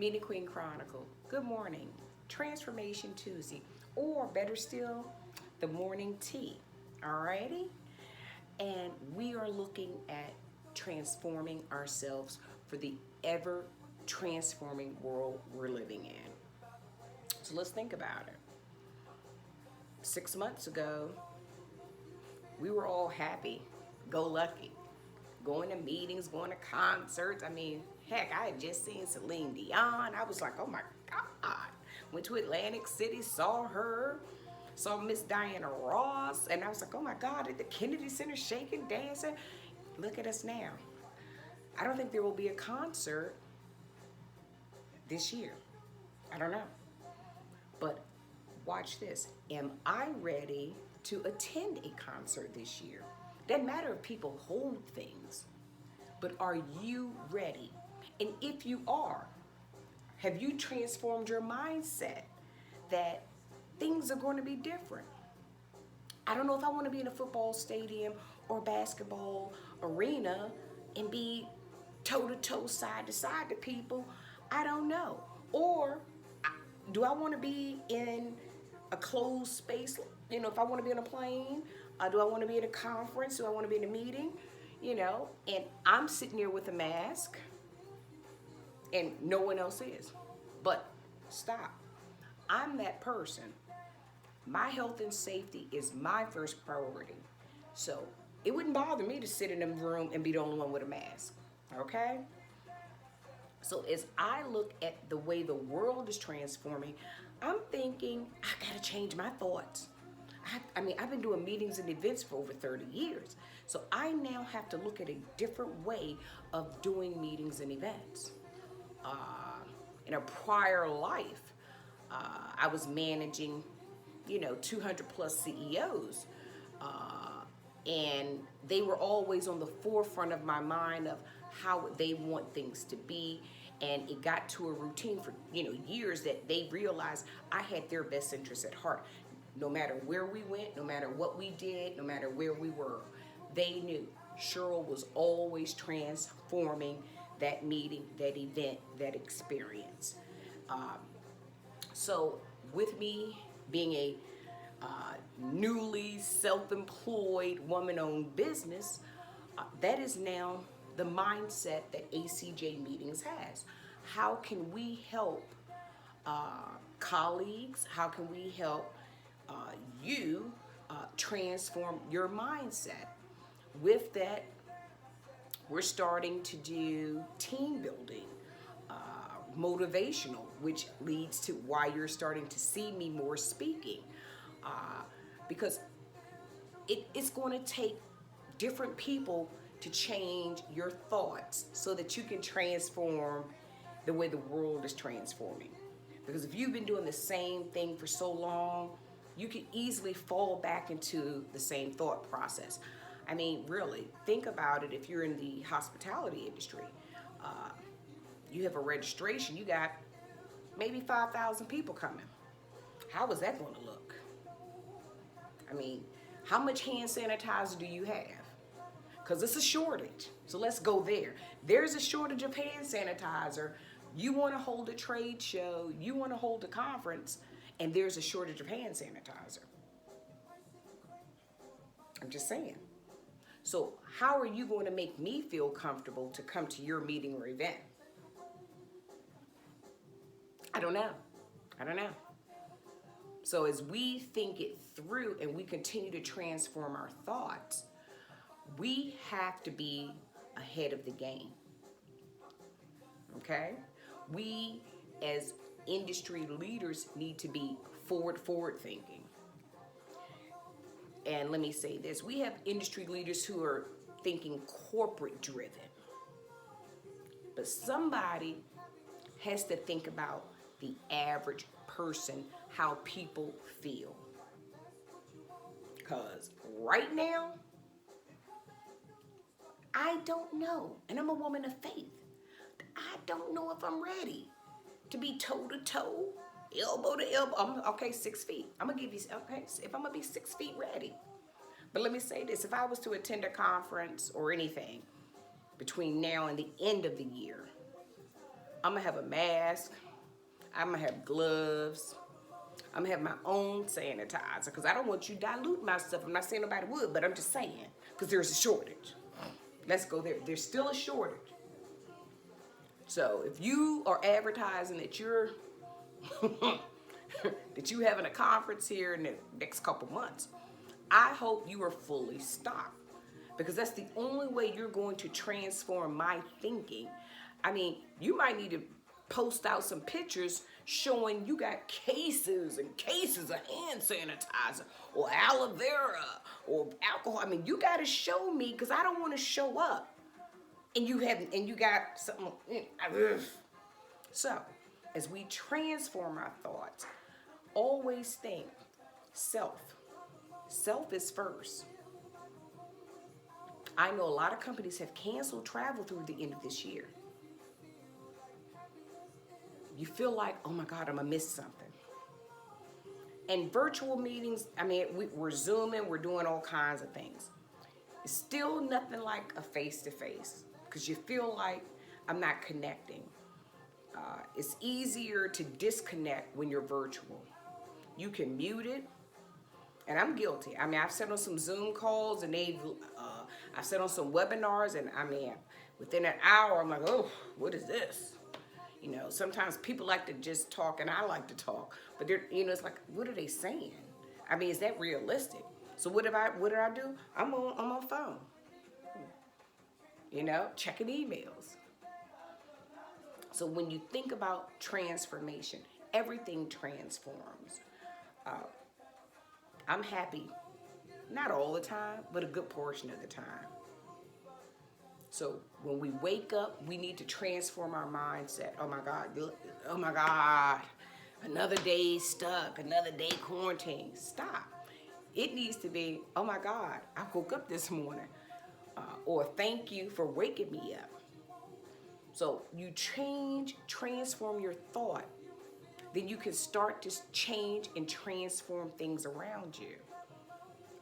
Meeting Queen Chronicle. Good morning. Transformation Tuesday. Or better still, the morning tea. Alrighty? And we are looking at transforming ourselves for the ever transforming world we're living in. So let's think about it. 6 months ago, we were all happy, go lucky, going to meetings, going to concerts. I mean, heck, I had just seen Celine Dion. I was like, oh my God. Went to Atlantic City, saw her, saw Miss Diana Ross, and I was like, oh my God, at the Kennedy Center shaking, dancing. Look at us now. I don't think there will be a concert this year. I don't know. But watch this. Am I ready to attend a concert this year? Doesn't matter if people hold things, but are you ready? And if you are, have you transformed your mindset that things are going to be different? I don't know if I want to be in a football stadium or basketball arena and be toe to toe, side to side to people. I don't know. Or do I want to be in a closed space? You know, if I want to be on a plane, do I want to be in a conference? Do I want to be in a meeting? You know, and I'm sitting there with a mask and no one else is. But stop. I'm that person. My health and safety is my first priority. So it wouldn't bother me to sit in a room and be the only one with a mask. Okay? So as I look at the way the world is transforming, I'm thinking, I gotta change my thoughts. I mean, I've been doing meetings and events for over 30 years. So I now have to look at a different way of doing meetings and events. In a prior life, I was managing, 200 plus CEOs. And they were always on the forefront of my mind of how they want things to be. And it got to a routine for, years that they realized I had their best interests at heart. No matter where we went, no matter what we did, no matter where we were, they knew Cheryl was always transforming that meeting, that event, that experience. So with me being a newly self-employed woman-owned business, that is now the mindset that ACJ Meetings has. How can we help colleagues? How can we help you transform your mindset? With that, we're starting to do team building, motivational, which leads to why you're starting to see me more speaking. Because it's going to take different people to change your thoughts so that you can transform the way the world is transforming. Because if you've been doing the same thing for so long, you can easily fall back into the same thought process. I mean, really, think about it. If you're in the hospitality industry, you have a registration, you got maybe 5,000 people coming. How is that going to look? I mean, how much hand sanitizer do you have? Because it's a shortage. So let's go there. There's a shortage of hand sanitizer. You want to hold a trade show, you want to hold a conference, and there's a shortage of hand sanitizer. I'm just saying. So how are you going to make me feel comfortable to come to your meeting or event? I don't know. So as we think it through and we continue to transform our thoughts, we have to be ahead of the game. Okay? We as industry leaders need to be forward thinking. And let me say this, we have industry leaders who are thinking corporate driven. But somebody has to think about the average person, how people feel. Because right now, I don't know, and I'm a woman of faith. I don't know if I'm ready to be toe to toe, elbow to elbow. Okay, 6 feet. I'm gonna give you, okay, if I'm gonna be 6 feet ready. But let me say this, if I was to attend a conference or anything between now and the end of the year, I'm gonna have a mask. I'm gonna have gloves. I'm gonna have my own sanitizer because I don't want you to dilute my stuff. I'm not saying nobody would, but I'm just saying because there's a shortage. Let's go there. There's still a shortage. So if you are advertising that you're that you having a conference here in the next couple months, I hope you are fully stocked because that's the only way you're going to transform my thinking. I mean, you might need to post out some pictures showing you got cases and cases of hand sanitizer or aloe vera or alcohol. I mean, you got to show me because I don't want to show up and you haven't, and you got something. So, as we transform our thoughts, always think self. Self is first. I know a lot of companies have canceled travel through the end of this year. You feel like, oh my God, I'm gonna miss something. And virtual meetings, I mean, we're Zooming, we're doing all kinds of things. It's still nothing like a face-to-face because you feel like I'm not connecting. It's easier to disconnect when you're virtual. You can mute it, and I'm guilty. I mean, I've sat on some Zoom calls, and I've sat on some webinars, and I mean, within an hour, I'm like, oh, what is this? You know, sometimes people like to just talk, and I like to talk, but they're, you know, it's like, what are they saying? I mean, is that realistic? So what did I do? I'm on my phone, you know, checking emails. So when you think about transformation, everything transforms. I'm happy, not all the time, but a good portion of the time. So when we wake up, we need to transform our mindset. Oh my God, another day stuck, another day quarantined. Stop. It needs to be, oh my God, I woke up this morning. Or thank you for waking me up. So you transform your thought. Then you can start to change and transform things around you.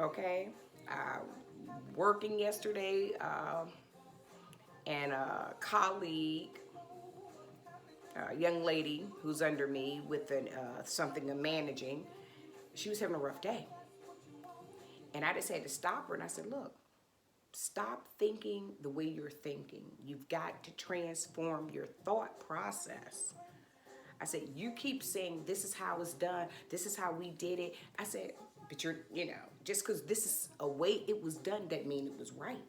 Okay? Working yesterday, and a colleague, a young lady who's under me with something I'm managing, she was having a rough day. And I just had to stop her and I said, look, stop thinking the way you're thinking. You've got to transform your thought process. I said, you keep saying this is how it's done, this is how we did it. I said, but you're, you know, just because this is a way it was done doesn't mean it was right.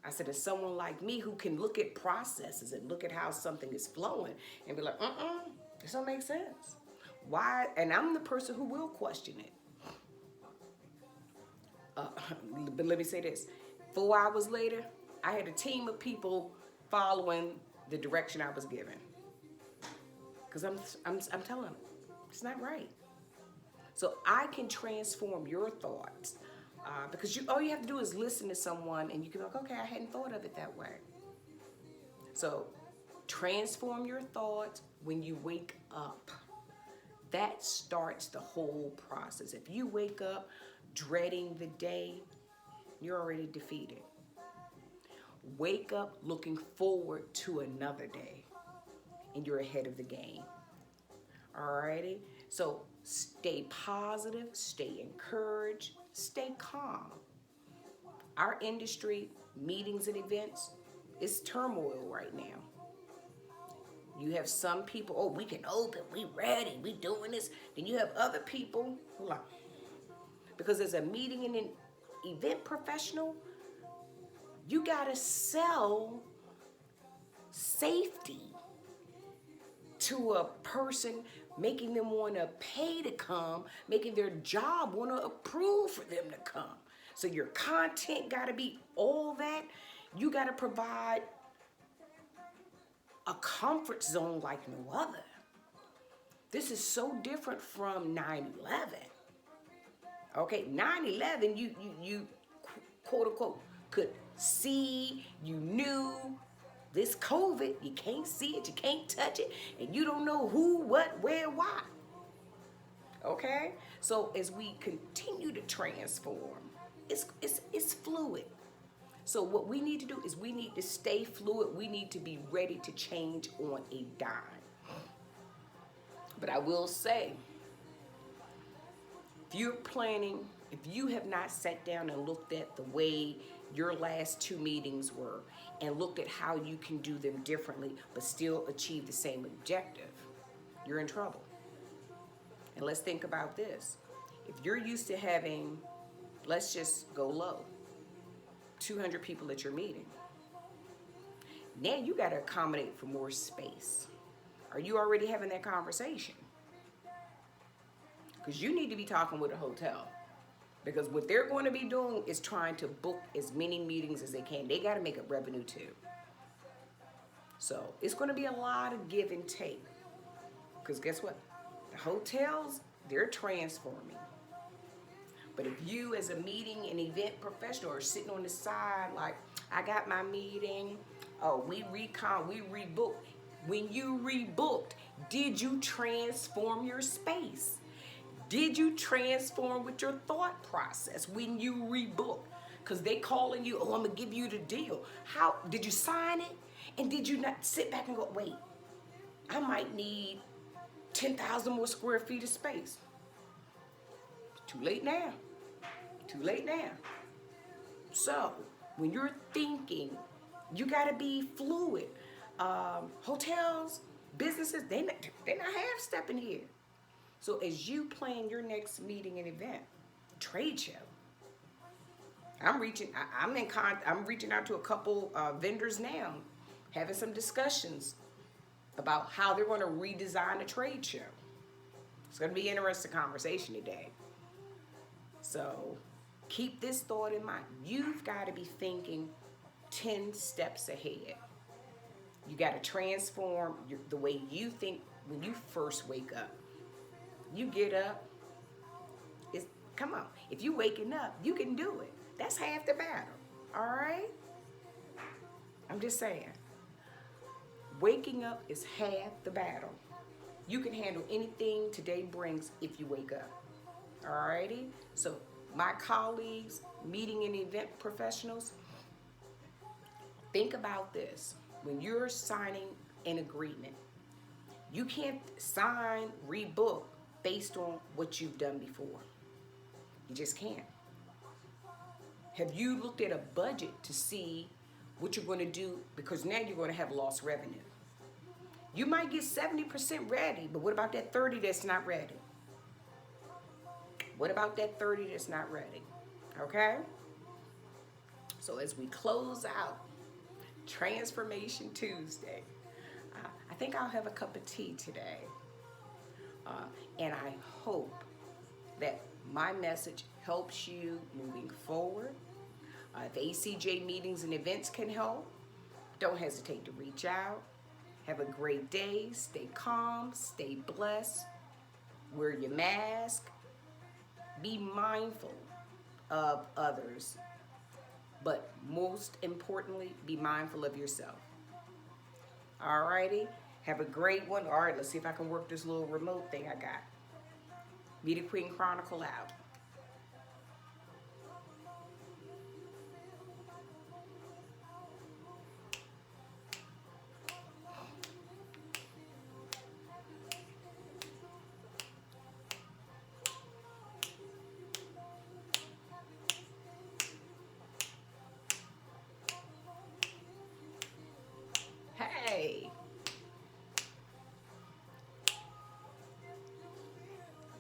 I said, as someone like me who can look at processes and look at how something is flowing and be like, this don't make sense. Why? And I'm the person who will question it. But let me say this. 4 hours later, I had a team of people following the direction I was given. Because I'm telling them, it's not right. So I can transform your thoughts. Because all you have to do is listen to someone and you can be like, okay, I hadn't thought of it that way. So transform your thoughts when you wake up. That starts the whole process. If you wake up dreading the day, you're already defeated. Wake up looking forward to another day and you're ahead of the game. Alrighty? So stay positive, stay encouraged, stay calm. Our industry, meetings and events, is turmoil right now. You have some people, oh, we can open, we ready, we doing this. Then you have other people who are like, because as a meeting and an event professional, you gotta sell safety to a person, making them want to pay to come, making their job want to approve for them to come. So your content got to be all that. You got to provide a comfort zone like no other. This is so different from 9/11. Okay, 9/11, you quote unquote could see, you knew. This COVID, you can't see it, you can't touch it, and you don't know who, what, where, why. Okay? So as we continue to transform, it's fluid. So what we need to do is we need to stay fluid. We need to be ready to change on a dime. But I will say, if you're planning, if you have not sat down and looked at the way your last two meetings were and looked at how you can do them differently but still achieve the same objective, you're in trouble. And let's think about this. If you're used to having, let's just go low, 200 people at your meeting, now you got to accommodate for more space. Are you already having that conversation? Because you need to be talking with a hotel. Because what they're going to be doing is trying to book as many meetings as they can. They got to make up revenue too. So it's going to be a lot of give and take. Because guess what? The hotels, they're transforming. But if you as a meeting and event professional are sitting on the side like, I got my meeting, oh, we rebooked. When you rebooked, did you transform your space? Did you transform with your thought process when you rebook? Because they calling you, oh, I'm going to give you the deal. How did you sign it? And did you not sit back and go, wait, I might need 10,000 more square feet of space. Too late now. Too late now. So when you're thinking, you got to be fluid. Hotels, businesses, they're not half-stepping here. So as you plan your next meeting and event, trade show, I'm reaching out to a couple vendors now, having some discussions about how they're going to redesign a trade show. It's going to be an interesting conversation today. So keep this thought in mind. You've got to be thinking 10 steps ahead. You got to transform the way you think when you first wake up. You get up, come on. If you waking up, you can do it. That's half the battle, all right? I'm just saying. Waking up is half the battle. You can handle anything today brings if you wake up, all righty? So my colleagues, meeting and event professionals, think about this. When you're signing an agreement, you can't sign, rebook based on what you've done before. You just can't. Have you looked at a budget to see what you're going to do? Because now you're going to have lost revenue. You might get 70% ready, but what about that 30 that's not ready? What about that 30 that's not ready? Okay? So as we close out Transformation Tuesday, I think I'll have a cup of tea today. And I hope that my message helps you moving forward. If ACJ meetings and events can help, don't hesitate to reach out. Have a great day. Stay calm. Stay blessed. Wear your mask. Be mindful of others. But most importantly, be mindful of yourself. Alrighty? Have a great one. All right, let's see if I can work this little remote thing I got. Be the Queen Chronicle out. Hey.